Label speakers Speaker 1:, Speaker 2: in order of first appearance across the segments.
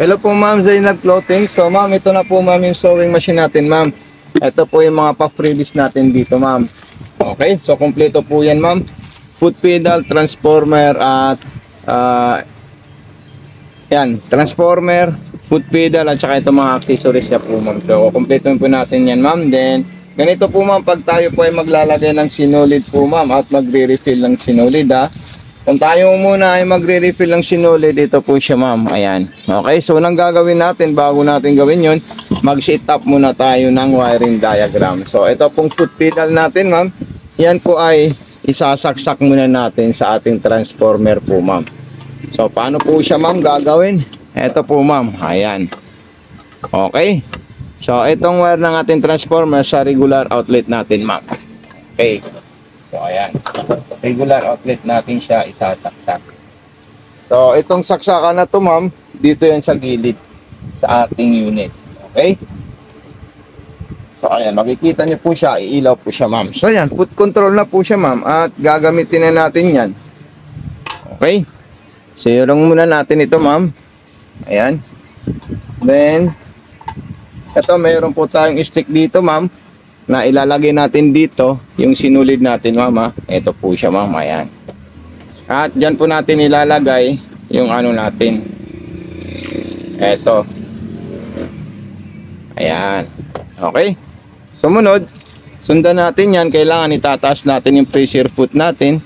Speaker 1: Hello po ma'am, Zainab Clothing. So ma'am, ito na po ma'am yung sewing machine natin ma'am. Ito po yung mga pa-freebies natin dito ma'am. Okay, so kompleto po yan ma'am. Foot pedal, transformer at yan, transformer, foot pedal at saka itong mga accessories niya po ma'am. So kompleto po natin yan ma'am. Then ganito po ma'am, pag tayo po ay maglalagay ng sinulid po ma'am at magre-refill ng sinulid kung tayo muna ay magre-refill ng sinulid, dito po siya ma'am. Ayan. Okay, so unang gagawin natin bago natin gawin yun, mag-set up muna tayo ng wiring diagram. So ito pong foot pedal natin ma'am, yan po ay isasaksak muna natin sa ating transformer po ma'am. So paano po siya ma'am gagawin? Ito po ma'am, ayan. Okay, so itong wire ng ating transformer sa regular outlet natin ma'am. Okay, so ayan, regular outlet natin siya isasaksak. So itong saksakan na to ma'am, dito yan sa gilid sa ating unit. Okay, so ayan, makikita niyo po siya, iilaw po siya ma'am. So ayan, foot control na po siya ma'am at gagamitin na natin yan. Okay, so yung muna natin ito ma'am. Ayan, then ito mayroon po tayong stick dito ma'am na ilalagay natin dito yung sinulid natin ma'am. Ito po siya ma'am, ayan. At dyan po natin ilalagay yung ano natin. Ito. Ayan. Okay. Sumunod, sundan natin yan. Kailangan itataas natin yung pressure foot natin.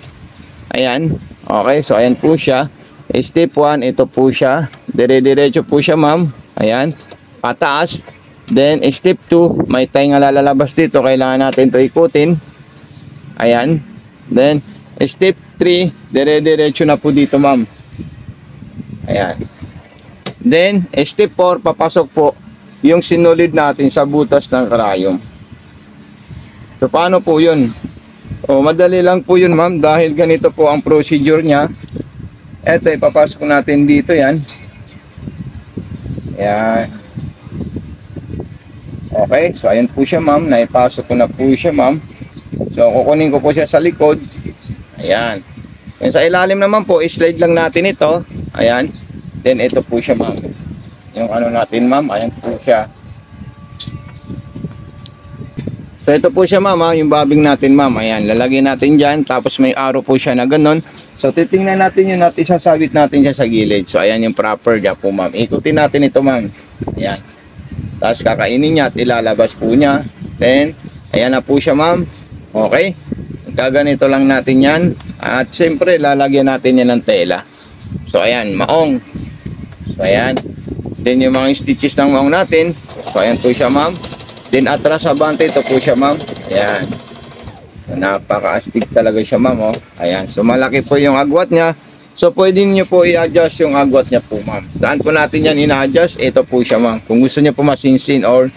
Speaker 1: Ayan. Okay, so ayan po siya. Step 1, ito po siya. Dire-diretso po siya ma'am. Ayan. Pataas. Then step 2, may tainga lalabas dito, kailangan natin ito ikutin. Ayan. Then step 3, dire-diretso na po dito ma'am. Ayan. Then step 4, papasok po yung sinulid natin sa butas ng karayom. So paano po yun? O madali lang po yun ma'am, dahil ganito po ang procedure nya. Eto, ipapasok natin dito yan. Ayan. Okay, so ayan po siya ma'am, naipasok ko na po siya ma'am. So kukunin ko po siya sa likod. Ayan. Yan sa ilalim naman po, slide lang natin ito. Ayan. Then ito po siya ma'am. Yung ano natin ma'am, ayan po siya. So ito po siya ma'am, yung bobbing natin ma'am. Ayan, lalagyan natin dyan. Tapos may arrow po siya na ganun. So titingnan natin yun at isasabit natin siya sa gilid. So ayan yung proper dyan po ma'am. Ikutin natin ito ma'am. Ayan. Tapos kakainin niya at ilalabas po niya. Then, ayan na po siya ma'am. Okay. Gaganito lang natin yan. At siyempre, lalagyan natin yan ng tela. So, ayan, maong. So, ayan. Then, yung mga stitches ng maong natin. So, ayan po siya ma'am. Then, atras abante, ito po siya ma'am. Ayan. So, napaka-astig talaga siya ma'am. Oh. Ayan. So, malaki po yung agwat niya. So, pwede nyo po i-adjust yung agwat niya po, ma'am. Saan po natin yan ina-adjust? Ito po siya, ma'am. Kung gusto niyo po masinsin or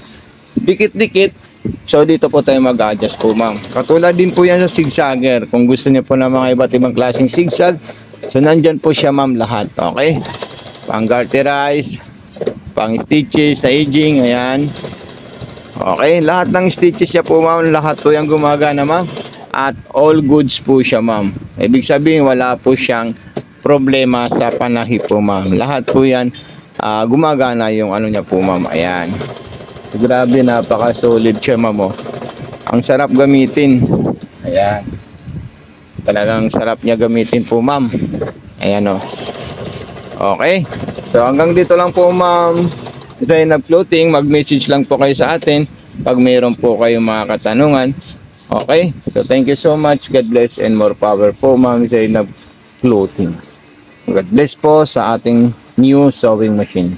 Speaker 1: dikit-dikit, so dito po tayo mag-adjust po, ma'am. Katulad din po yan sa zigzagger. Kung gusto niyo po ng mga iba't ibang klaseng zigzag, so nandyan po siya, ma'am, lahat. Okay? Pang-garterize, pang-stitches, staging, ayan. Okay? Lahat ng stitches niya po, ma'am, lahat po yung gumagana, ma'am. At all goods po siya, ma'am. Ibig sabihin, wala po siyang problema sa panahi po ma'am. Lahat po yan gumagana yung ano niya po ma'am. Ayan. Grabe, napaka solid siya ma'am. Ang sarap gamitin. Ayan. Talagang sarap niya gamitin po ma'am. Ayan o. Okay. So hanggang dito lang po ma'am. Zainab Clothing. Mag-message lang po kayo sa atin pag mayroon po kayong mga katanungan. Okay. So thank you so much. God bless and more power po ma'am Zainab Clothing. God bless po sa ating new sewing machine.